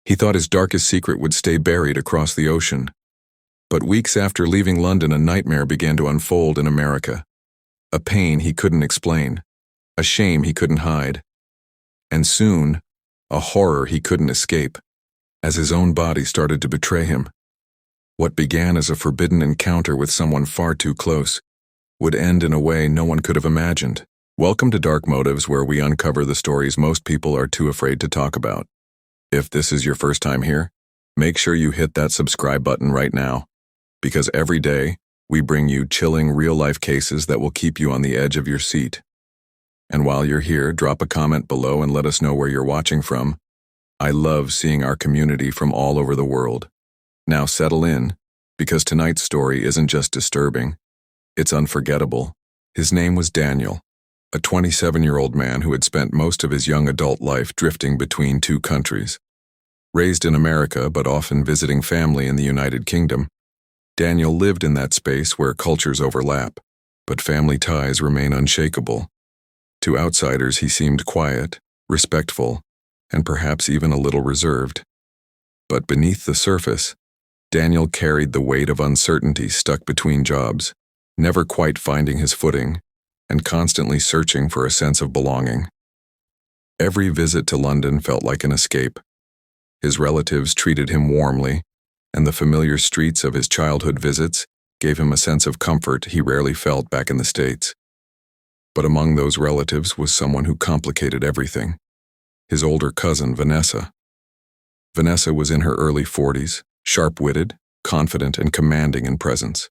He thought his darkest secret would stay buried across the ocean. But weeks after leaving London, a nightmare began to unfold in America. A pain he couldn't explain, a shame he couldn't hide, and soon, a horror he couldn't escape, as his own body started to betray him. What began as a forbidden encounter with someone far too close would end in a way no one could have imagined. Welcome to Dark Motives, where we uncover the stories most people are too afraid to talk about. If this is your first time here, make sure you hit that subscribe button right now, because every day, we bring you chilling real-life cases that will keep you on the edge of your seat. And while you're here, drop a comment below and let us know where you're watching from. I love seeing our community from all over the world. Now settle in, because tonight's story isn't just disturbing, it's unforgettable. His name was Daniel, a 27-year-old man who had spent most of his young adult life drifting between two countries. Raised in America but often visiting family in the United Kingdom, Daniel lived in that space where cultures overlap, but family ties remain unshakable. To outsiders, he seemed quiet, respectful, and perhaps even a little reserved. But beneath the surface, Daniel carried the weight of uncertainty stuck between jobs, never quite finding his footing, and constantly searching for a sense of belonging. Every visit to London felt like an escape. His relatives treated him warmly, and the familiar streets of his childhood visits gave him a sense of comfort he rarely felt back in the States. But among those relatives was someone who complicated everything: his older cousin, Vanessa. Vanessa was in her early 40s, sharp-witted, confident, and commanding in presence.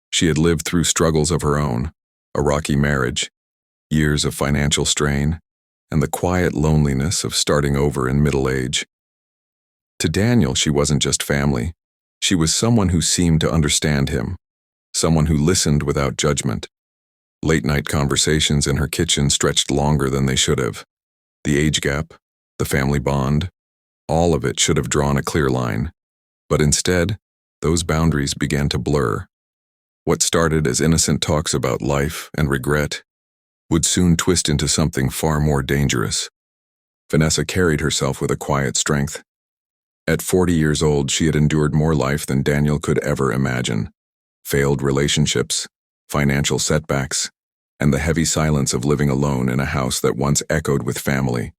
She had lived through struggles of her own, a rocky marriage, years of financial strain, and the quiet loneliness of starting over in middle age. To Daniel, she wasn't just family. She was someone who seemed to understand him, someone who listened without judgment. Late-night conversations in her kitchen stretched longer than they should have. The age gap, the family bond, all of it should have drawn a clear line. But instead, those boundaries began to blur. What started as innocent talks about life and regret would soon twist into something far more dangerous. Vanessa carried herself with a quiet strength. At 40 years old, she had endured more life than Daniel could ever imagine. Failed relationships, financial setbacks, and the heavy silence of living alone in a house that once echoed with family.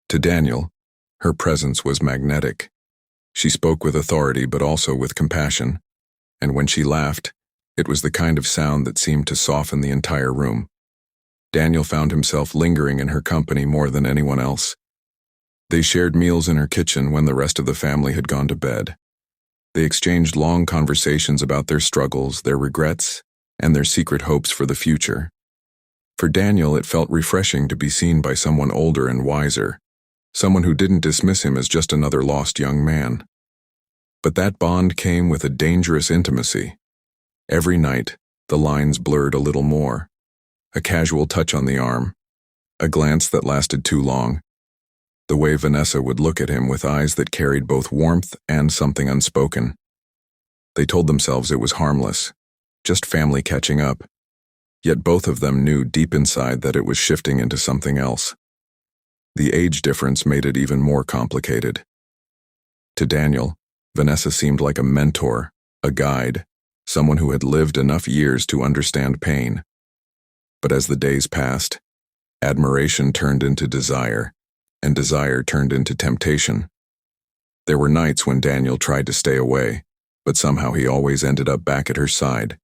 To Daniel, her presence was magnetic. She spoke with authority but also with compassion, and when she laughed, it was the kind of sound that seemed to soften the entire room. Daniel found himself lingering in her company more than anyone else. They shared meals in her kitchen when the rest of the family had gone to bed. They exchanged long conversations about their struggles, their regrets, and their secret hopes for the future. For Daniel, it felt refreshing to be seen by someone older and wiser, someone who didn't dismiss him as just another lost young man. But that bond came with a dangerous intimacy. Every night, the lines blurred a little more. A casual touch on the arm, a glance that lasted too long. The way Vanessa would look at him with eyes that carried both warmth and something unspoken. They told themselves it was harmless, just family catching up. Yet both of them knew deep inside that it was shifting into something else. The age difference made it even more complicated. To Daniel, Vanessa seemed like a mentor, a guide, someone who had lived enough years to understand pain. But as the days passed, admiration turned into desire, and desire turned into temptation. There were nights when Daniel tried to stay away, but somehow he always ended up back at her side,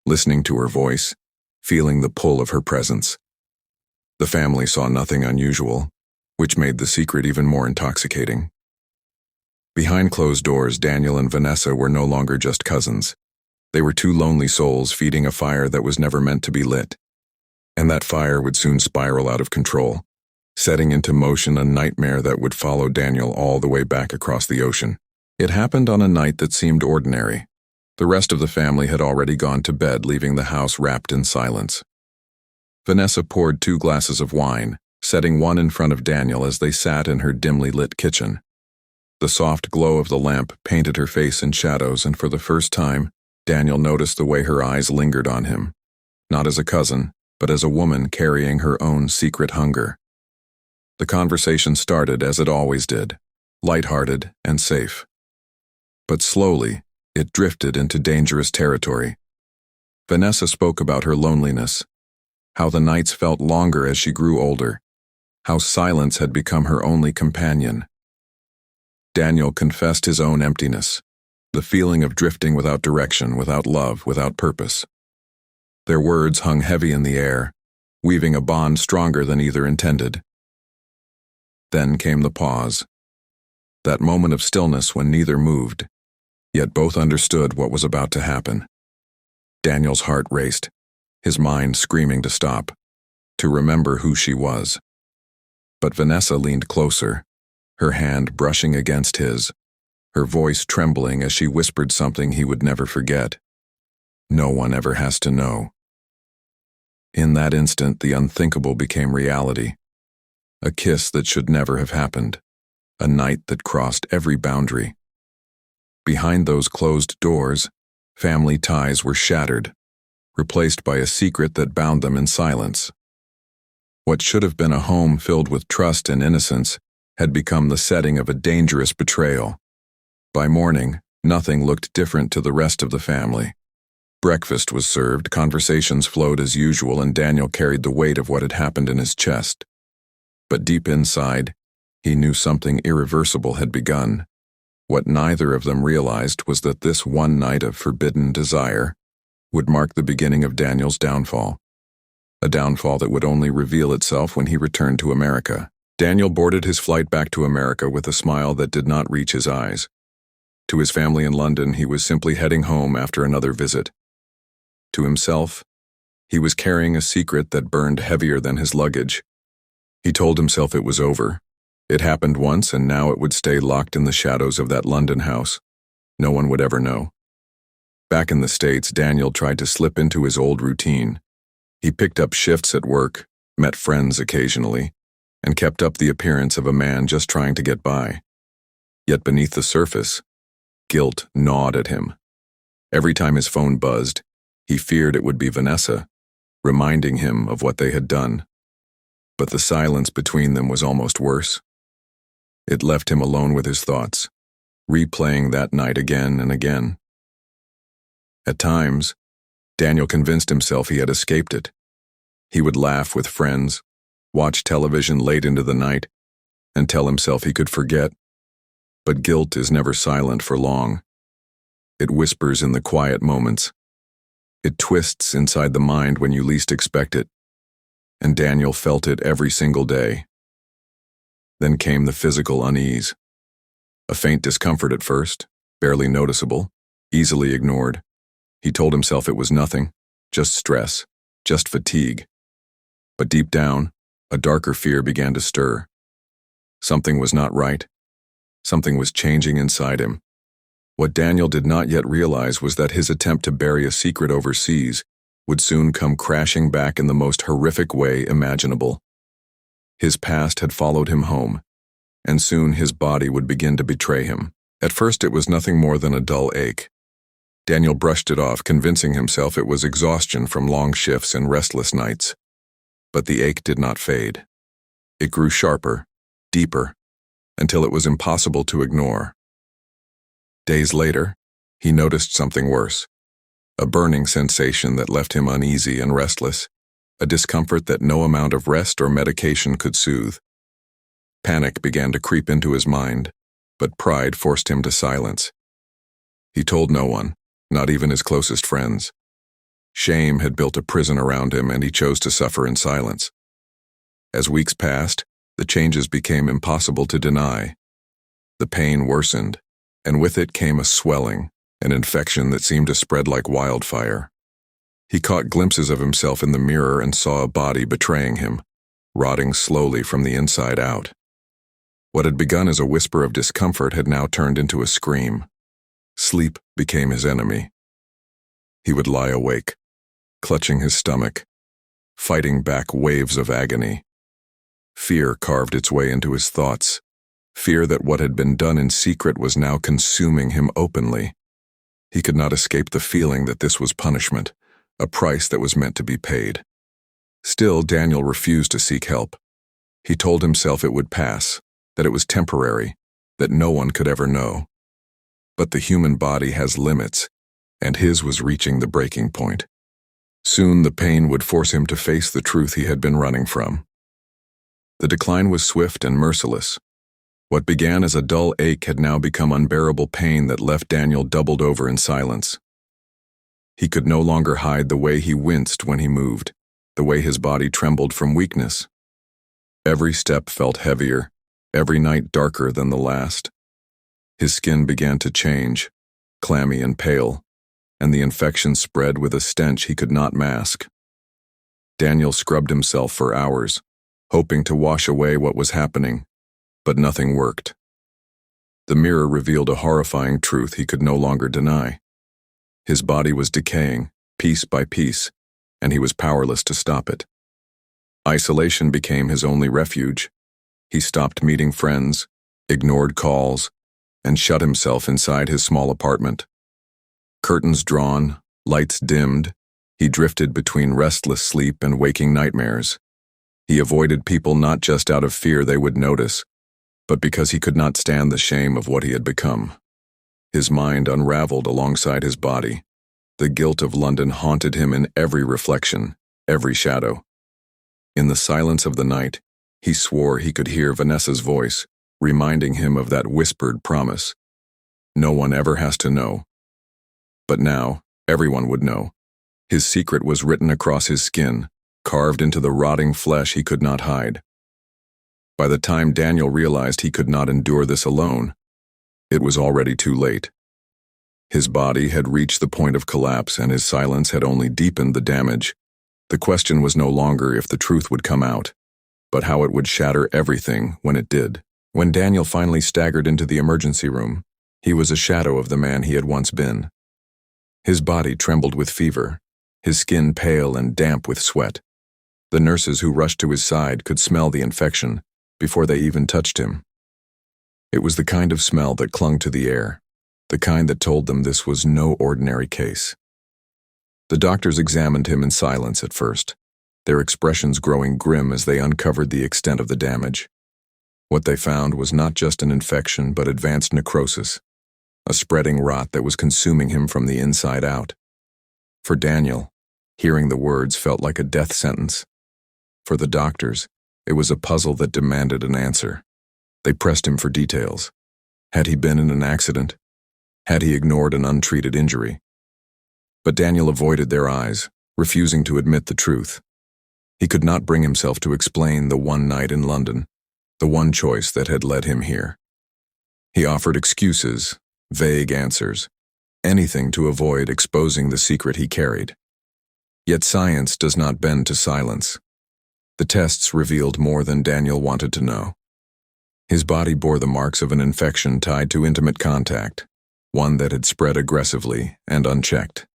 listening to her voice, feeling the pull of her presence. The family saw nothing unusual, which made the secret even more intoxicating. Behind closed doors, Daniel and Vanessa were no longer just cousins. They were two lonely souls feeding a fire that was never meant to be lit. And that fire would soon spiral out of control, setting into motion a nightmare that would follow Daniel all the way back across the ocean. It happened on a night that seemed ordinary. The rest of the family had already gone to bed, leaving the house wrapped in silence. Vanessa poured 2 glasses of wine, setting one in front of Daniel as they sat in her dimly lit kitchen. The soft glow of the lamp painted her face in shadows, and for the first time, Daniel noticed the way her eyes lingered on him, not as a cousin, but as a woman carrying her own secret hunger. The conversation started as it always did, lighthearted and safe. But slowly, it drifted into dangerous territory. Vanessa spoke about her loneliness, how the nights felt longer as she grew older, how silence had become her only companion. Daniel confessed his own emptiness, the feeling of drifting without direction, without love, without purpose. Their words hung heavy in the air, weaving a bond stronger than either intended. Then came the pause, that moment of stillness when neither moved, yet both understood what was about to happen. Daniel's heart raced, his mind screaming to stop, to remember who she was. But Vanessa leaned closer, her hand brushing against his, her voice trembling as she whispered something he would never forget. No one ever has to know. In that instant, the unthinkable became reality. A kiss that should never have happened. A night that crossed every boundary. Behind those closed doors, family ties were shattered, replaced by a secret that bound them in silence. What should have been a home filled with trust and innocence had become the setting of a dangerous betrayal. By morning, nothing looked different to the rest of the family. Breakfast was served, conversations flowed as usual, and Daniel carried the weight of what had happened in his chest. But deep inside, he knew something irreversible had begun. What neither of them realized was that this one night of forbidden desire would mark the beginning of Daniel's downfall. A downfall that would only reveal itself when he returned to America. Daniel boarded his flight back to America with a smile that did not reach his eyes. To his family in London, he was simply heading home after another visit. To himself, he was carrying a secret that burned heavier than his luggage. He told himself it was over. It happened once, and now it would stay locked in the shadows of that London house. No one would ever know. Back in the States, Daniel tried to slip into his old routine. He picked up shifts at work, met friends occasionally, and kept up the appearance of a man just trying to get by. Yet beneath the surface, guilt gnawed at him. Every time his phone buzzed, he feared it would be Vanessa, reminding him of what they had done. But the silence between them was almost worse. It left him alone with his thoughts, replaying that night again and again. At times, Daniel convinced himself he had escaped it. He would laugh with friends, watch television late into the night, and tell himself he could forget. But guilt is never silent for long. It whispers in the quiet moments. It twists inside the mind when you least expect it. And Daniel felt it every single day. Then came the physical unease. A faint discomfort at first, barely noticeable, easily ignored. He told himself it was nothing, just stress, just fatigue. But deep down, a darker fear began to stir. Something was not right. Something was changing inside him. What Daniel did not yet realize was that his attempt to bury a secret overseas would soon come crashing back in the most horrific way imaginable. His past had followed him home, and soon his body would begin to betray him. At first it was nothing more than a dull ache. Daniel brushed it off, convincing himself it was exhaustion from long shifts and restless nights. But the ache did not fade. It grew sharper, deeper, until it was impossible to ignore. Days later, he noticed something worse. A burning sensation that left him uneasy and restless, a discomfort that no amount of rest or medication could soothe. Panic began to creep into his mind, but pride forced him to silence. He told no one, not even his closest friends. Shame had built a prison around him, and he chose to suffer in silence. As weeks passed, the changes became impossible to deny. The pain worsened, and with it came a swelling, an infection that seemed to spread like wildfire. He caught glimpses of himself in the mirror and saw a body betraying him, rotting slowly from the inside out. What had begun as a whisper of discomfort had now turned into a scream. Sleep became his enemy. He would lie awake, clutching his stomach, fighting back waves of agony. Fear carved its way into his thoughts, fear that what had been done in secret was now consuming him openly. He could not escape the feeling that this was punishment, a price that was meant to be paid. Still, Daniel refused to seek help. He told himself it would pass, that it was temporary, that no one could ever know. But the human body has limits, and his was reaching the breaking point. Soon the pain would force him to face the truth he had been running from. The decline was swift and merciless. What began as a dull ache had now become unbearable pain that left Daniel doubled over in silence. He could no longer hide the way he winced when he moved, the way his body trembled from weakness. Every step felt heavier, every night darker than the last. His skin began to change, clammy and pale, and the infection spread with a stench he could not mask. Daniel scrubbed himself for hours, hoping to wash away what was happening, but nothing worked. The mirror revealed a horrifying truth he could no longer deny. His body was decaying, piece by piece, and he was powerless to stop it. Isolation became his only refuge. He stopped meeting friends, ignored calls, and shut himself inside his small apartment. Curtains drawn, lights dimmed, he drifted between restless sleep and waking nightmares. He avoided people not just out of fear they would notice, but because he could not stand the shame of what he had become. His mind unraveled alongside his body. The guilt of London haunted him in every reflection, every shadow. In the silence of the night, he swore he could hear Vanessa's voice, reminding him of that whispered promise. No one ever has to know. But now, everyone would know. His secret was written across his skin, carved into the rotting flesh he could not hide. By the time Daniel realized he could not endure this alone, it was already too late. His body had reached the point of collapse, and his silence had only deepened the damage. The question was no longer if the truth would come out, but how it would shatter everything when it did. When Daniel finally staggered into the emergency room, he was a shadow of the man he had once been. His body trembled with fever, his skin pale and damp with sweat. The nurses who rushed to his side could smell the infection before they even touched him. It was the kind of smell that clung to the air, the kind that told them this was no ordinary case. The doctors examined him in silence at first, their expressions growing grim as they uncovered the extent of the damage. What they found was not just an infection but advanced necrosis, a spreading rot that was consuming him from the inside out. For Daniel, hearing the words felt like a death sentence. For the doctors, it was a puzzle that demanded an answer. They pressed him for details. Had he been in an accident? Had he ignored an untreated injury? But Daniel avoided their eyes, refusing to admit the truth. He could not bring himself to explain the one night in London, the one choice that had led him here. He offered excuses, vague answers, anything to avoid exposing the secret he carried. Yet science does not bend to silence. The tests revealed more than Daniel wanted to know. His body bore the marks of an infection tied to intimate contact, one that had spread aggressively and unchecked.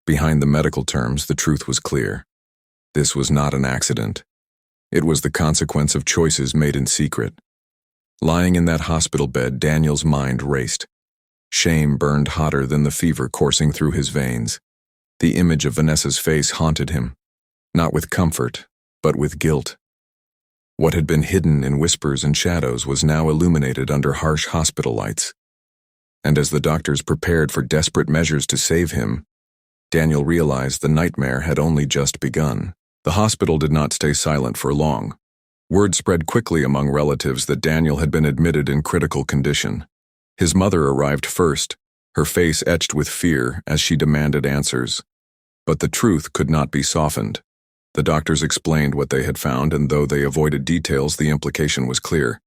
Behind the medical terms, the truth was clear. This was not an accident. It was the consequence of choices made in secret. Lying in that hospital bed, Daniel's mind raced. Shame burned hotter than the fever coursing through his veins. The image of Vanessa's face haunted him, not with comfort, but with guilt. What had been hidden in whispers and shadows was now illuminated under harsh hospital lights. And as the doctors prepared for desperate measures to save him, Daniel realized the nightmare had only just begun. The hospital did not stay silent for long. Word spread quickly among relatives that Daniel had been admitted in critical condition. His mother arrived first, her face etched with fear as she demanded answers. But the truth could not be softened. The doctors explained what they had found, and though they avoided details, the implication was clear.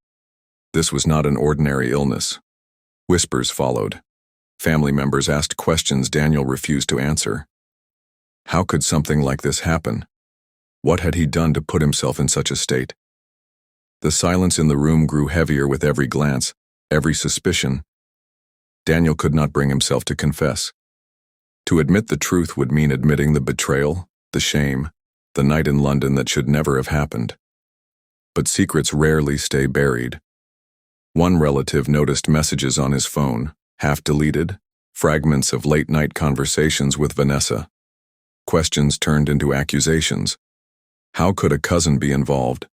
This was not an ordinary illness. Whispers followed. Family members asked questions Daniel refused to answer. How could something like this happen? What had he done to put himself in such a state? The silence in the room grew heavier with every glance, every suspicion. Daniel could not bring himself to confess. To admit the truth would mean admitting the betrayal, the shame, the night in London that should never have happened. But secrets rarely stay buried. One relative noticed messages on his phone, half deleted, fragments of late-night conversations with Vanessa. Questions turned into accusations. How could a cousin be involved?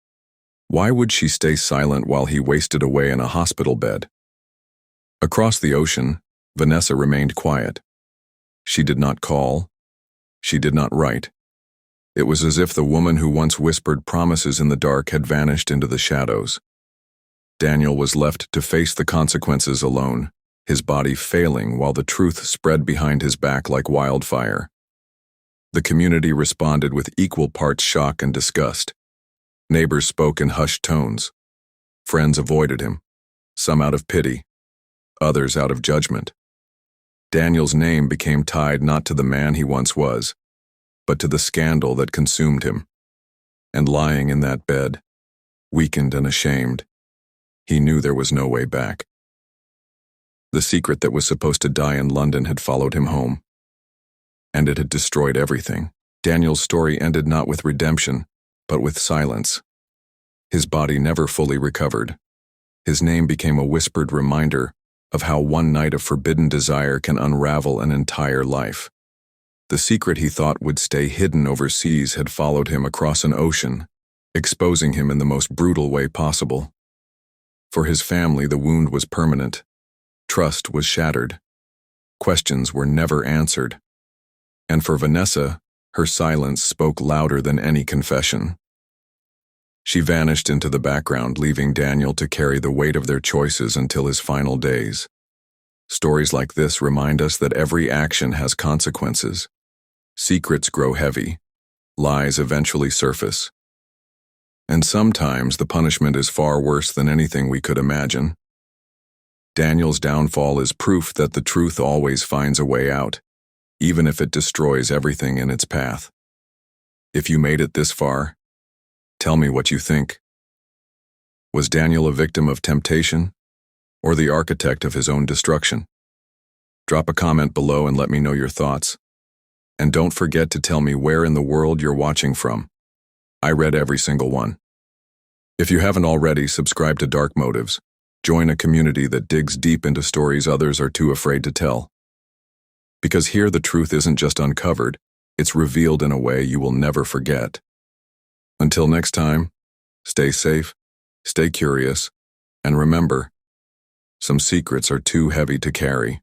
Why would she stay silent while he wasted away in a hospital bed? Across the ocean, Vanessa remained quiet. She did not call. She did not write. It was as if the woman who once whispered promises in the dark had vanished into the shadows. Daniel was left to face the consequences alone, his body failing while the truth spread behind his back like wildfire. The community responded with equal parts shock and disgust. Neighbors spoke in hushed tones. Friends avoided him, some out of pity, others out of judgment. Daniel's name became tied not to the man he once was, but to the scandal that consumed him. And lying in that bed, weakened and ashamed, he knew there was no way back. The secret that was supposed to die in London had followed him home, and it had destroyed everything. Daniel's story ended not with redemption, but with silence. His body never fully recovered. His name became a whispered reminder of how one night of forbidden desire can unravel an entire life. The secret he thought would stay hidden overseas had followed him across an ocean, exposing him in the most brutal way possible. For his family, the wound was permanent. Trust was shattered. Questions were never answered. And for Vanessa, her silence spoke louder than any confession. She vanished into the background, leaving Daniel to carry the weight of their choices until his final days. Stories like this remind us that every action has consequences. Secrets grow heavy. Lies eventually surface. And sometimes the punishment is far worse than anything we could imagine. Daniel's downfall is proof that the truth always finds a way out, even if it destroys everything in its path. If you made it this far, tell me what you think. Was Daniel a victim of temptation, or the architect of his own destruction? Drop a comment below and let me know your thoughts. And don't forget to tell me where in the world you're watching from. I read every single one. If you haven't already, subscribe to Dark Motives. Join a community that digs deep into stories others are too afraid to tell. Because here the truth isn't just uncovered, it's revealed in a way you will never forget. Until next time, stay safe, stay curious, and remember, some secrets are too heavy to carry.